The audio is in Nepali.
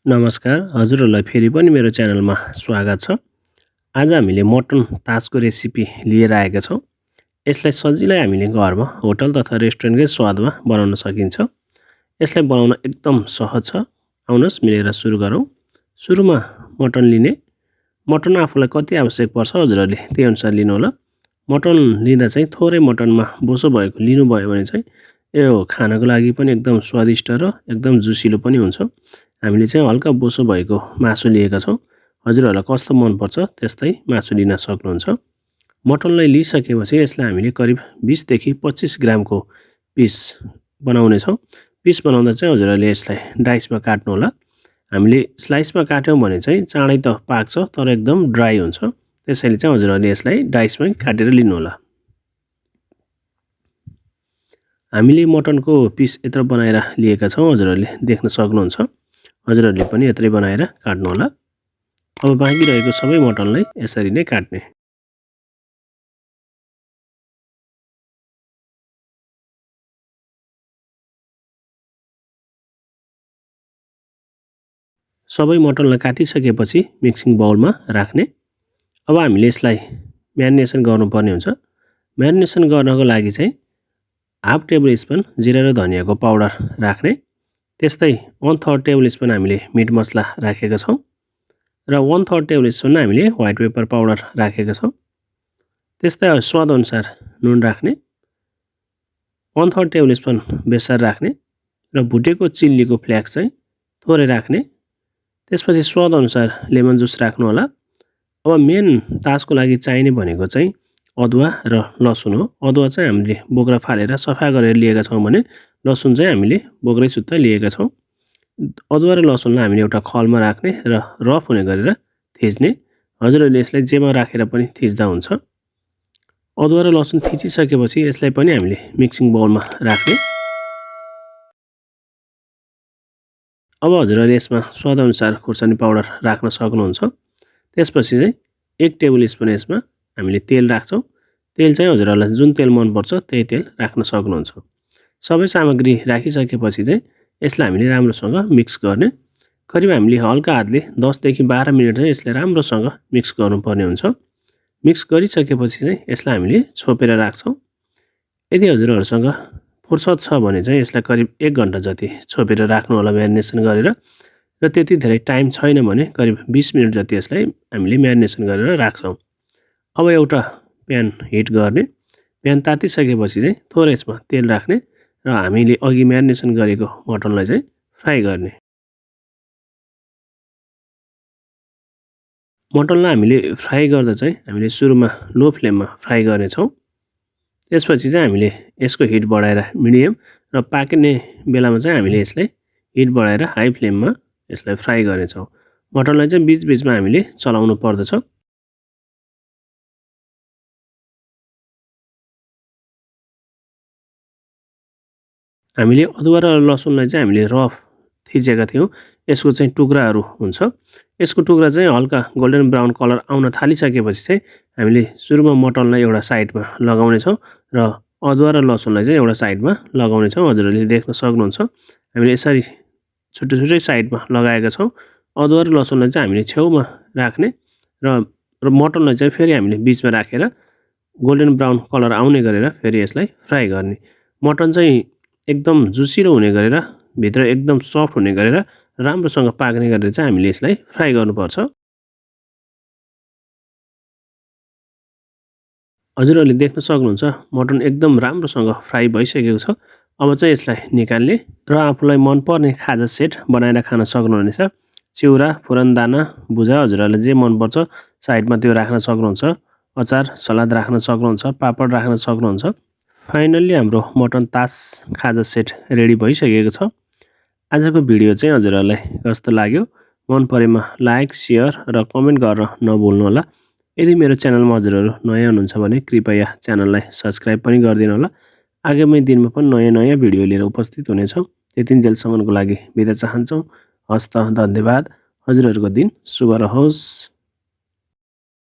नमस्कार, हजुरहरूलाई फेरि पनि मेरो च्यानलमा स्वागत छ। आज हामीले मटन तासको रेसिपी लिएर आएका छौँ। यसलाई सजिलै हामीले घरमा होटल तथा रेस्टुरेन्टकै स्वादमा बनाउन सकिन्छ। यसलाई बनाउन एकदम सहज छ। आउनुहोस् मिलेर सुरु गरौँ। सुरुमा मटन लिने। मटन आफूलाई कति आवश्यक पर्छ हजुरहरूले त्यही अनुसार लिनुहोला। मटन लिँदा चाहिँ थोरै मटनमा बोसो भएको लिनुभयो भने चाहिँ यो खानको लागि पनि एकदम स्वादिष्ट र एकदम जुसिलो पनि हुन्छ। हामीले चाहिँ हल्का बोसो भएको मासु लिएका छौँ। हजुरहरूलाई कस्तो मनपर्छ त्यस्तै मासु लिन सक्नुहुन्छ। मटनलाई लिइसकेपछि यसलाई हामीले करिब 20 देखि 25 ग्रामको पिस बनाउनेछौँ। पिस बनाउँदा चाहिँ हजुरहरूले यसलाई डाइसमा काट्नुहोला। हामीले स्लाइसमा काट्यौँ भने चाहिँ चाँडै त पाक्छ तर एकदम ड्राई हुन्छ। त्यसैले चाहिँ हजुरहरूले यसलाई डाइसमै काटेर लिनुहोला। हामीले मटनको पिस यत्रो बनाएर लिएका छौँ, हजुरहरूले देख्न सक्नुहुन्छ। हजुरहरूले पनि यत्रै बनाएर काट्नुहोला। अब बाँकी रहेको सबै मटनलाई यसरी नै काट्ने। सबै मटनलाई काटिसकेपछि मिक्सिङ बाउलमा राख्ने। अब हामीले यसलाई म्यारिनेसन गर्नुपर्ने हुन्छ। म्यारिनेसन गर्नको लागि चाहिँ हाफ टेबल स्पुन जिरा र धनियाँको पाउडर राख्ने। त्यस्तै 1/3 टेबल स्पुन हामीले मिट मसला राखेका छौँ र 1/3 टेबल स्पुन हामीले व्हाइट पेपर पाउडर राखेका छौँ। त्यस्तै स्वादअनुसार नुन राख्ने। 1/3 टेबल स्पुन बेसार राख्ने र भुटेको चिल्लीको फ्ल्याक्स चाहिँ थोरै राख्ने। त्यसपछि स्वादअनुसार लेमन जुस राख्नु होला। अब मेन तासको लागि चाहिने भनेको चाहिँ अदुवा र लसुन हो। अदुवा चाहिँ हामीले बोक्रा फालेर सफा गरेर लिएका छौँ भने लसुन चाहिँ हामीले बोक्रै सुत्ता लिएका छौँ। अदुवा र लसुनलाई हामीले एउटा खलमा राख्ने र रफ हुने गरेर थिच्ने। हजुरहरूले यसलाई जेमा राखेर पनि थिच्दा हुन्छ। अदुवा र लसुन थिचिसकेपछि यसलाई पनि हामीले मिक्सिङ बाउलमा राख्ने। अब हजुरहरूले यसमा स्वादअनुसार खुर्सानी पाउडर राख्न सक्नुहुन्छ। त्यसपछि चाहिँ 1 टेबल स्पुन यसमा हामीले तेल राख्छौँ। तेल चाहिँ हजुरहरूलाई जुन तेल मनपर्छ त्यही तेल राख्न सक्नुहुन्छ। सबै सामग्री राखिसकेपछि चाहिँ यसलाई हामीले राम्रोसँग मिक्स गर्ने। करिब हामीले हल्का हातले 10 देखि 12 मिनट चाहिँ यसलाई राम्रोसँग मिक्स गर्नुपर्ने हुन्छ। मिक्स गरिसकेपछि चाहिँ यसलाई हामीले छोपेर राख्छौँ। यदि हजुरहरूसँग फुर्सद छ भने चाहिँ यसलाई करिब 1 घन्टा जति छोपेर राख्नु होला म्यारिनेसन गरेर। र त्यति धेरै टाइम छैन भने करिब 20 मिनट जति यसलाई हामीले म्यारिनेसन गरेर राख्छौँ। अब एउटा प्यान हिट गर्ने। प्यान तातिसकेपछि चाहिँ थोरै यसमा तेल राख्ने र हामीले अघि म्यारिनेसन गरेको मटनलाई चाहिँ फ्राई गर्ने। मटनलाई हामीले फ्राई गर्दा चाहिँ हामीले सुरुमा लो फ्लेममा फ्राई गर्नेछौँ। त्यसपछि चाहिँ हामीले यसको हिट बढाएर मिडियम र पाक्ने बेलामा चाहिँ हामीले यसलाई हिट बढाएर हाई फ्लेममा यसलाई फ्राई गर्नेछौँ। मटनलाई चाहिँ बिचबिचमा हामीले चलाउनु पर्दछ। हामीले अदुवा र लसुनलाई चाहिँ हामीले रफ थिचेका थियौँ। यसको चाहिँ टुक्राहरू हुन्छ। यसको टुक्रा चाहिँ हल्का गोल्डन ब्राउन कलर आउन थालिसकेपछि चाहिँ हामीले सुरुमा मटनलाई एउटा साइडमा लगाउनेछौँ र अदुवा र लसुनलाई चाहिँ एउटा साइडमा लगाउनेछौँ। हजुरहरूले देख्न सक्नुहुन्छ। हामीले यसरी छुट्टै छुट्टै साइडमा लगाएका छौँ। अदुवा र लसुनलाई चाहिँ हामीले छेउमा राख्ने र मटनलाई चाहिँ फेरि हामीले बिचमा राखेर गोल्डन ब्राउन कलर आउने गरेर फेरि यसलाई फ्राई गर्ने। मटन चाहिँ एकदम जुसिलो हुने गरेर भित्र एकदम सफ्ट हुने गरेर राम्रोसँग पाक्ने गरेर चाहिँ हामीले यसलाई फ्राई गर्नुपर्छ। हजुरहरूले देख्न सक्नुहुन्छ मटन एकदम राम्रोसँग फ्राई भइसकेको छ। अब चाहिँ यसलाई निकाल्ने र आफूलाई मनपर्ने खाजा सेट बनाएर खान सक्नुहुनेछ। चिउरा, फुरनदाना, भुजा हजुरहरूलाई जे मनपर्छ साइडमा त्यो राख्न सक्नुहुन्छ। अचार, सलाद राख्न सक्नुहुन्छ, पापड राख्न सक्नुहुन्छ। फाइनल्ली हाम्रो मटन तास खाजा सेट रेडी भइसकेको छ। आजको भिडियो चाहिँ हजुरहरूलाई कस्तो लाग्यो? मन परेमा लाइक, सेयर र कमेन्ट गर्न नभुल्नुहोला। यदि मेरो च्यानलमा हजुरहरू नयाँ हुनुहुन्छ भने कृपया च्यानललाई सब्सक्राइब पनि गरिदिनु होला। आगामी दिनमा पनि नयाँ भिडियो लिएर उपस्थित हुनेछौँ। त्यतिन्जेलसम्मको लागि बिदा चाहन्छौँ। हस्त धन्यवाद। हजुरहरूको दिन शुभ रहोस्।